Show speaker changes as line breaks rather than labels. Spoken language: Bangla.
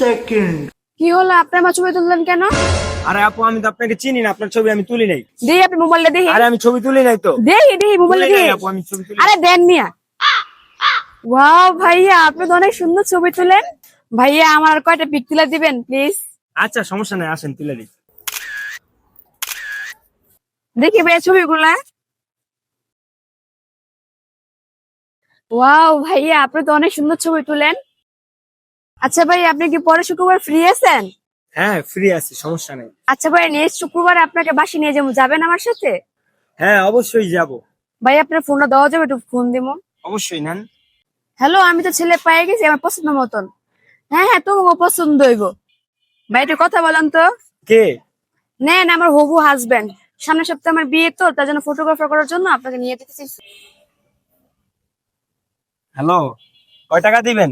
second.
কি হলো, আপনি আমার ছবি তুললেন কেন?
আরে আপু আমি তো আপনাকে চিনি না, আপনার ছবি আমি তুলি নাই।
দেখি আপনি মোবাইলটা দেখি।
আরে আমি ছবি তুলি নাই তো।
দেখি মোবাইলটা
তুলি নাই
দেখি।
আপু, আমি ছবি তুলি
আরে দেন মিয়া। ওয়াও ভাইয়া, আপনি তো অনেক সুন্দর ছবি তুলেন। ভাইয়া আমার আর কয়টা পিক তুলে দিবেন প্লিজ?
আচ্ছা সমস্যা নাই, আসেন তুলে দিই।
দেখি ভাইয়া ছবিগুলা। ওয়াও ভাইয়া, আপনি তো অনেক সুন্দর ছবি তুলেন। আচ্ছা ভাই, আপনি কি পরের শুক্রবার ফ্রি আছেন?
হ্যাঁ ফ্রি আছি, সমস্যা নেই।
আচ্ছা ভাই, নেক্সট শুক্রবার আপনাকে বাসি নিয়ে যাবো, যাবেন আমার সাথে?
হ্যাঁ অবশ্যই যাব।
ভাই আপনার ফোনটা দেওয়া যাবে? একটু ফোন দিবো।
অবশ্যই নেন।
হ্যালো, আমি তো ছেলে পেয়ে গেছি আমার পছন্দ মতন। হ্যাঁ হ্যাঁ, তোমাকে পছন্দ হইব। ভাই একটু কথা বলেন তো।
কে?
নেন, আমার হবু হাজবেন্ড। সামনের সপ্তাহে আমার বিয়ে, তো তার জন্য ফটোগ্রাফার করার জন্য আপনাকে নিয়ে যেতেছি।
হ্যালো, কয় টাকা দিবেন?